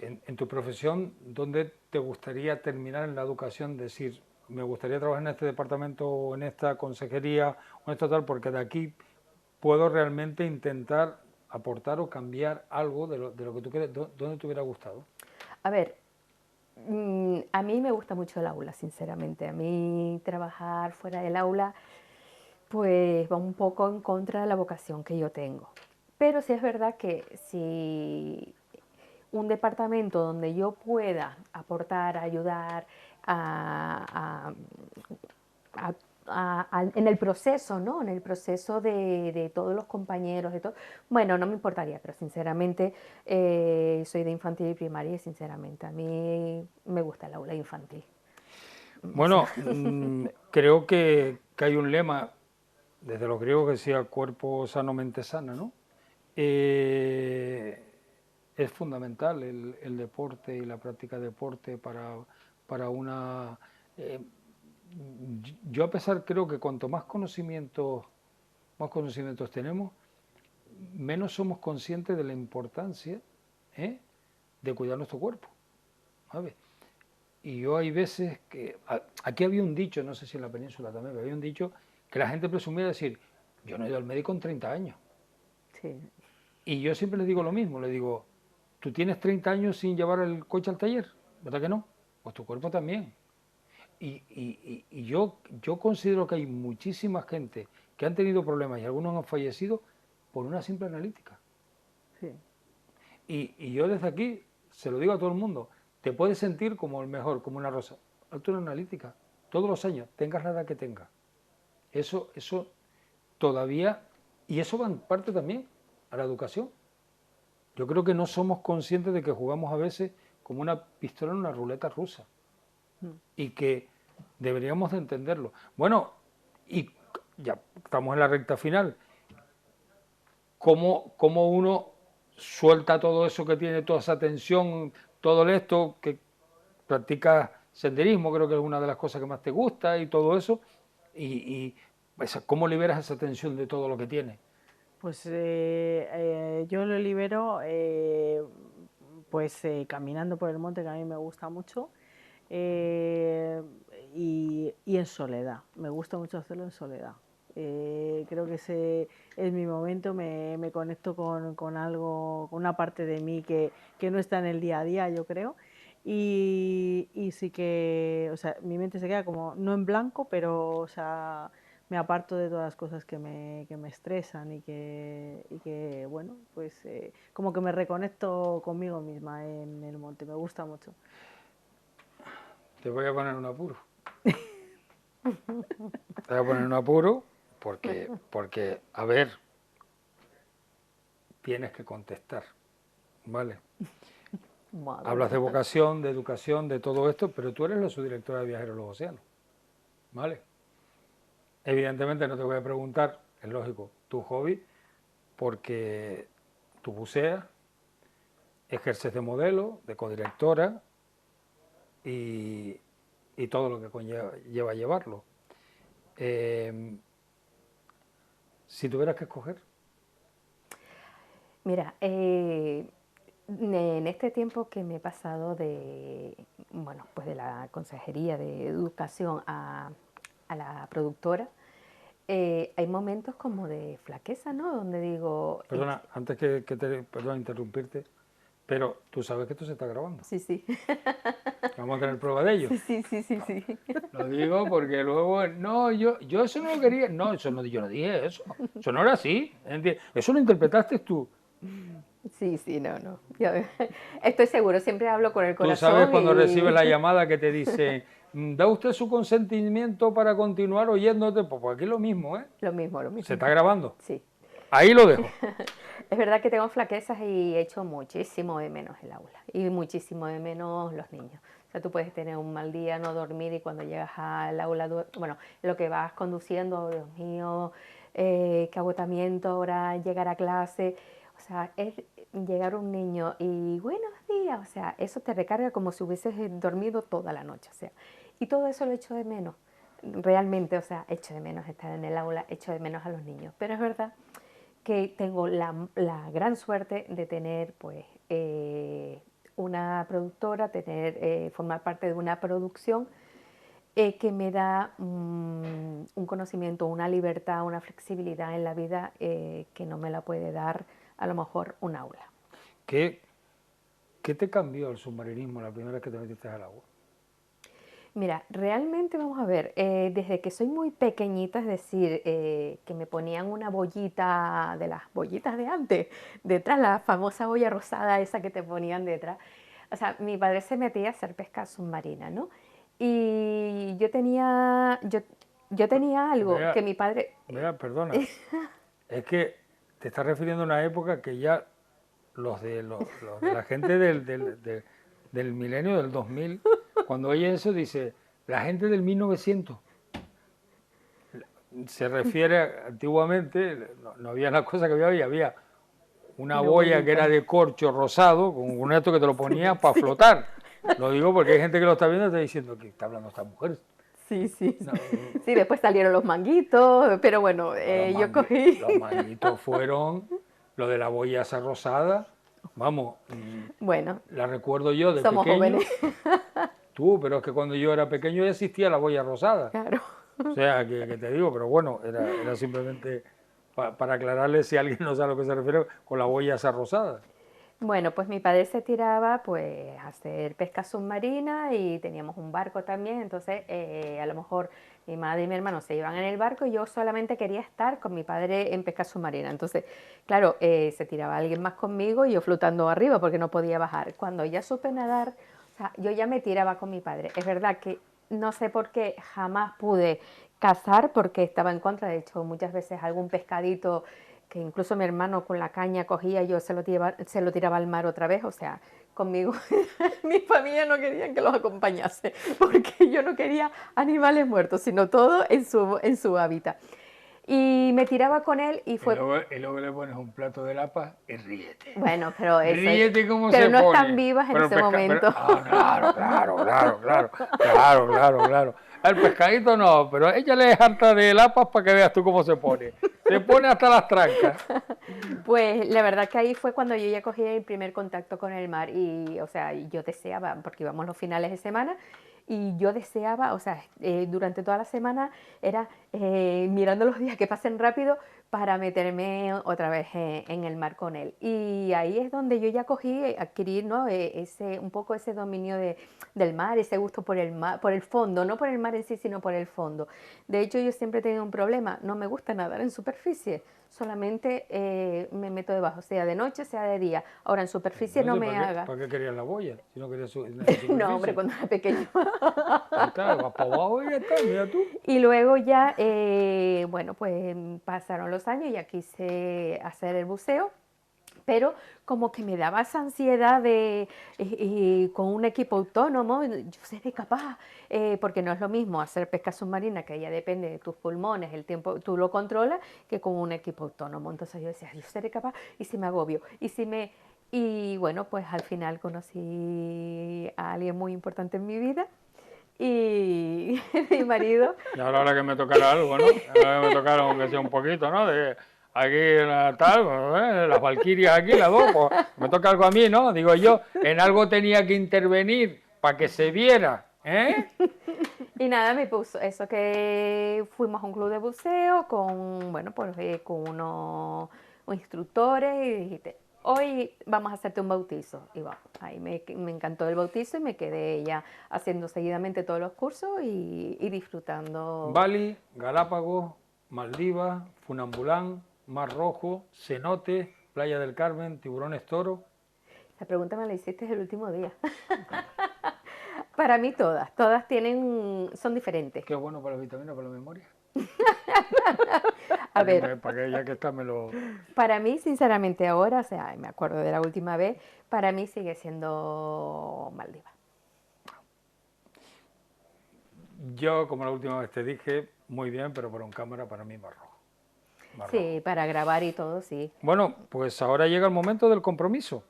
en tu profesión, ¿dónde te gustaría terminar en la educación? Decir, me gustaría trabajar en este departamento o en esta consejería o en esto tal, porque de aquí puedo realmente intentar aportar o cambiar algo de lo que tú quieres. ¿Dónde te hubiera gustado? A ver, a mí me gusta mucho el aula, sinceramente. A mí trabajar fuera del aula pues va un poco en contra de la vocación que yo tengo. Pero sí es verdad que si un departamento donde yo pueda aportar, ayudar a, en el proceso, ¿no? En el proceso de todos los compañeros, de todo. Bueno, no me importaría, pero sinceramente soy de infantil y primaria y sinceramente a mí me gusta el aula infantil. O sea, Bueno, creo que hay un lema desde los griegos que decía cuerpo sano, mente sana, ¿no? Eh, es fundamental el deporte y la práctica de deporte para una... eh, yo a pesar creo que cuanto más conocimientos tenemos, menos somos conscientes de la importancia, ¿eh?, de cuidar nuestro cuerpo. ¿Sabes? Y yo hay veces que... Aquí había un dicho, no sé si en la península también, pero había un dicho que la gente presumía de decir, Yo no he ido al médico en 30 años. Sí. Y yo siempre les digo lo mismo, les digo, tú tienes 30 años sin llevar el coche al taller, ¿verdad que no? Pues tu cuerpo también. Y yo considero que hay muchísima gente que han tenido problemas y algunos han fallecido por una simple analítica. Sí. Y yo desde aquí se lo digo a todo el mundo, te puedes sentir como el mejor, como una rosa. Hazte una analítica, todos los años, tengas la edad que tengas. Eso todavía, y eso va en parte también a la educación. Yo creo que no somos conscientes de que jugamos a veces como una pistola en una ruleta rusa. Y que deberíamos de entenderlo. Bueno, y ya estamos en la recta final. ¿Cómo uno suelta todo eso que tiene, toda esa tensión, todo esto, que practicas senderismo, creo que es una de las cosas que más te gusta y todo eso, y ¿cómo liberas esa tensión de todo lo que tienes? Pues yo lo libero caminando por el monte, que a mí me gusta mucho, y en soledad. Me gusta mucho hacerlo en soledad. Creo que ese es mi momento, me conecto con algo, con una parte de mí que no está en el día a día, yo creo. Y sí que, o sea, mi mente se queda como, no en blanco, pero, o sea, me aparto de todas las cosas que me estresan y que bueno, pues como que me reconecto conmigo misma en el monte, me gusta mucho. Te voy a poner un apuro. Te voy a poner un apuro porque, a ver, tienes que contestar, ¿vale? Madre. Hablas de vocación, de educación, de todo esto, pero tú eres la subdirectora de Viajeros los Océanos, ¿vale? Evidentemente no te voy a preguntar, es lógico, tu hobby, porque tú buceas, ejerces de modelo, de codirectora y todo lo que lleva a llevarlo. Si tuvieras que escoger. Mira, en este tiempo que me he pasado de la Consejería de Educación a la productora, hay momentos como de flaqueza, ¿no? Donde digo... Perdona, antes perdona interrumpirte, pero tú sabes que esto se está grabando. Sí, sí. Vamos a tener prueba de ello. Sí. Lo digo porque luego, no, yo eso no lo quería. No, yo no dije eso. Eso no era así. Eso lo interpretaste tú. Sí, no. Yo estoy seguro, siempre hablo con el corazón. Tú sabes cuando recibes la llamada que te dice, ¿da usted su consentimiento para continuar oyéndote? Pues aquí lo mismo, ¿eh? Lo mismo. ¿Se está grabando? Sí. Ahí lo dejo. Es verdad que tengo flaquezas y echo muchísimo de menos el aula y muchísimo de menos los niños. O sea, tú puedes tener un mal día, no dormir y cuando llegas al aula, bueno, lo que vas conduciendo, Dios mío, qué agotamiento ahora llegar a clase. O sea, es llegar un niño y buenos días, o sea, eso te recarga como si hubieses dormido toda la noche, o sea, y todo eso lo echo de menos, realmente, o sea, echo de menos estar en el aula, echo de menos a los niños, pero es verdad que tengo la gran suerte de tener, pues, una productora, formar parte de una producción que me da un conocimiento, una libertad, una flexibilidad en la vida que no me la puede dar a lo mejor un aula. ¿Qué te cambió el submarinismo la primera vez que te metiste al agua? Mira, realmente vamos a ver, desde que soy muy pequeñita, es decir, que me ponían una bollita de las bollitas de antes, detrás, la famosa boya rosada esa que te ponían detrás. O sea, mi padre se metía a hacer pesca submarina, ¿no? Y yo tenía algo que mi padre... Perdona, es que te estás refiriendo a una época que ya los de la gente del milenio, del 2000, cuando oye eso dice, la gente del 1900. Se refiere antiguamente, no había la cosa que había una boya que era de corcho rosado, con un esto que te lo ponías para flotar. Lo digo porque hay gente que lo está viendo y está diciendo que está hablando esta mujer. Sí. No. Sí, después salieron los manguitos, pero bueno, yo cogí... Los manguitos fueron lo de la boya esa rosada, vamos, bueno, la recuerdo yo de somos pequeño. Jóvenes. Tú, pero es que cuando yo era pequeño ya existía la boya rosada. Claro. O sea, que te digo, pero bueno, era simplemente para aclararle si alguien no sabe a lo que se refiere con la boya esa rosada. Bueno, pues mi padre se tiraba pues a hacer pesca submarina y teníamos un barco también, entonces a lo mejor mi madre y mi hermano se iban en el barco y yo solamente quería estar con mi padre en pesca submarina. Entonces, claro, se tiraba alguien más conmigo y yo flotando arriba porque no podía bajar. Cuando ya supe nadar, o sea, yo ya me tiraba con mi padre. Es verdad que no sé por qué jamás pude cazar porque estaba en contra, de hecho muchas veces algún pescadito que incluso mi hermano con la caña cogía y yo se lo tiraba al mar otra vez, o sea, conmigo mi familia no querían que los acompañase, porque yo no quería animales muertos, sino todo en su hábitat. Y me tiraba con él y fue... Y luego le pones un plato de lapas y ríete. Bueno, pero eso... Ríete como pero se no pone. están vivas en ese momento. Claro. El pescadito no, pero ella le es harta de lapas para que veas tú cómo se pone. Se pone hasta las trancas. Pues la verdad que ahí fue cuando yo ya cogí el primer contacto con el mar y, o sea, yo deseaba, porque íbamos los finales de semana, y yo deseaba, o sea, durante toda la semana era mirando los días que pasen rápido para meterme otra vez en el mar con él. Y ahí es donde yo ya cogí, adquirir, ¿no? Un poco ese dominio del mar, ese gusto por el mar, por el fondo, no por el mar en sí, sino por el fondo. De hecho, yo siempre he tenido un problema, no me gusta nadar en superficie, solamente me meto debajo, sea de noche, sea de día. Ahora en superficie no me haga. ¿Para qué querías la boya? Si no querías No, hombre, cuando era pequeño. Claro, vas para abajo y ya está, mira tú. Y luego ya, bueno, pues pasaron los años, ya quise hacer el buceo, pero como que me daba esa ansiedad de, con un equipo autónomo, yo seré capaz, porque no es lo mismo hacer pesca submarina, que ya depende de tus pulmones, el tiempo tú lo controlas, que con un equipo autónomo. Entonces yo decía, yo seré capaz, y si me agobio, y si me... Y bueno, pues al final conocí a alguien muy importante en mi vida, y mi marido. Y ahora que me tocara algo, ¿no? Ahora que me tocara aunque sea un poquito, ¿no? De aquí tal, las valquirias aquí, las dos, pues me toca algo a mí, ¿no? Digo yo, en algo tenía que intervenir para que se viera, ¿eh? Y nada, me puso eso que fuimos a un club de buceo con, bueno, pues con unos instructores y dijiste, hoy vamos a hacerte un bautizo. Y bueno, ahí me encantó el bautizo y me quedé ya haciendo seguidamente todos los cursos y disfrutando. Bali, Galápagos, Maldivas, Funambulán, Mar Rojo, Cenote, Playa del Carmen, Tiburones Toro. La pregunta me la hiciste el último día. Para mí todas son diferentes. Qué bueno para las vitaminas, para la memoria. A ver, Para que ya que está me lo... para mí, sinceramente, ahora, o sea, me acuerdo de la última vez, para mí sigue siendo Maldivas. Yo, como la última vez te dije, muy bien, pero por un cámara para mí Mar Rojo. Sí, para grabar y todo, sí. Bueno, pues ahora llega el momento del compromiso.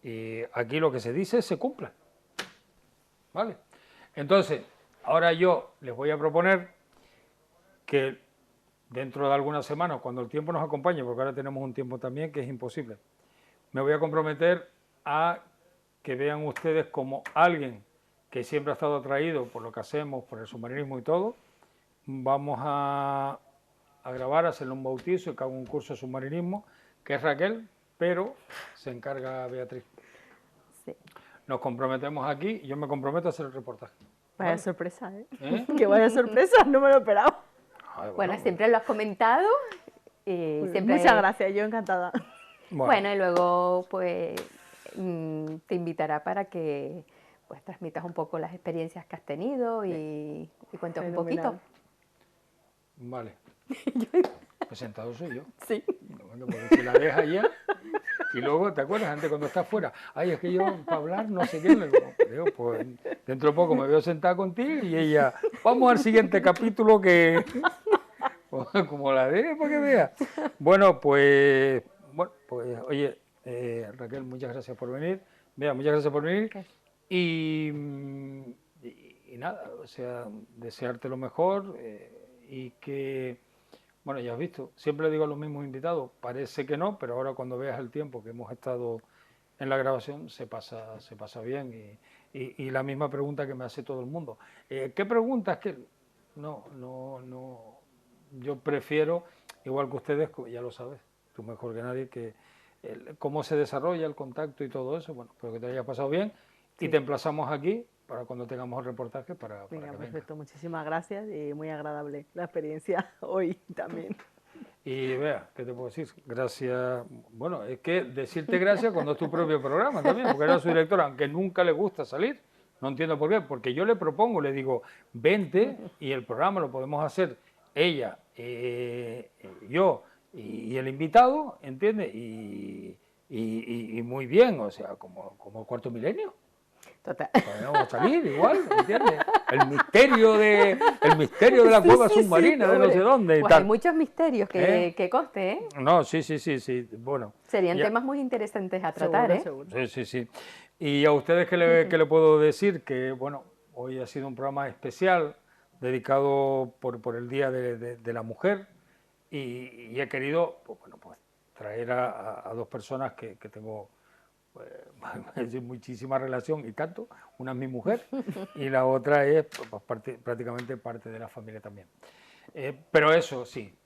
Y aquí lo que se dice se cumpla. ¿Vale? Entonces, ahora yo les voy a proponer que dentro de algunas semanas, cuando el tiempo nos acompañe, porque ahora tenemos un tiempo también que es imposible, me voy a comprometer a que vean ustedes como alguien que siempre ha estado atraído por lo que hacemos, por el submarinismo y todo. Vamos a grabar, hacerle un bautizo y que haga un curso de submarinismo, que es Raquel, pero se encarga Beatriz. Sí. Nos comprometemos aquí y yo me comprometo a hacer el reportaje. Vaya ¿Vale? sorpresa, ¿eh? ¿Eh? Que vaya sorpresa, no me lo esperaba. Ay, Bueno, siempre lo has comentado y siempre... Muchas gracias, yo encantada. Bueno, y luego pues te invitará para que pues transmitas un poco las experiencias que has tenido y cuentes un poquito. Vale. Presentado soy yo. Sí. Bueno, porque si la dejas ya y luego, ¿te acuerdas? Antes cuando estás fuera, ay, es que yo para hablar no sé qué, le digo, pues dentro de poco me veo sentada contigo y ella, vamos al siguiente capítulo que, como la de, para que veas. Bueno, pues, oye, Raquel, muchas gracias por venir. Mira, muchas gracias por venir. Y nada, o sea, desearte lo mejor y que, bueno, ya has visto, siempre le digo a los mismos invitados, parece que no, pero ahora cuando veas el tiempo que hemos estado en la grabación se pasa bien y la misma pregunta que me hace todo el mundo. ¿Qué preguntas? Que no, yo prefiero igual que ustedes, ya lo sabes, tú mejor que nadie, que cómo se desarrolla el contacto y todo eso. Bueno, espero que te haya pasado bien y te emplazamos aquí para cuando tengamos el reportaje para Venga, que perfecto, muchísimas gracias y muy agradable la experiencia hoy también. Y vea, ¿qué te puedo decir? Gracias. Bueno, es que decirte gracias cuando es tu propio programa también, porque era su directora, aunque nunca le gusta salir. No entiendo por qué, porque yo le propongo, le digo, vente y el programa lo podemos hacer ella, yo y el invitado, ¿entiendes? Y muy bien, o sea, como Cuarto Milenio. Total. Podemos salir igual, ¿entiendes? El misterio de la cueva submarina, de no sé dónde y Pues tal. hay muchos misterios que conste, ¿eh? No, sí, bueno. Serían Ya, temas muy interesantes a tratar, ¿eh? Seguro. sí. Y a ustedes, ¿qué le puedo decir? Que, bueno, hoy ha sido un programa especial dedicado por el Día de la Mujer y he querido, pues, bueno, pues traer a dos personas que tengo muchísima relación y tanto. Una es mi mujer y la otra es prácticamente parte de la familia también. Pero eso sí,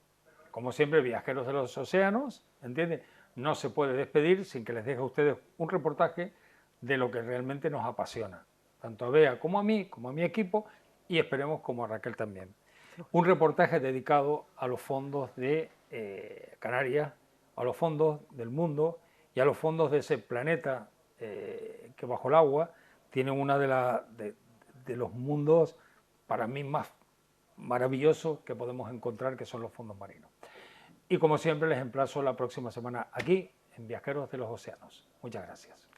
como siempre, Viajeros de los Océanos, ¿entiendes? No se puede despedir sin que les deje a ustedes un reportaje de lo que realmente nos apasiona, tanto a Bea como a mí, como a mi equipo, y esperemos como a Raquel también. Un reportaje dedicado a los fondos de Canarias, a los fondos del mundo y a los fondos de ese planeta que bajo el agua tiene uno de los mundos para mí más maravillosos que podemos encontrar, que son los fondos marinos. Y como siempre les emplazo la próxima semana aquí en Viajeros de los Océanos. Muchas gracias.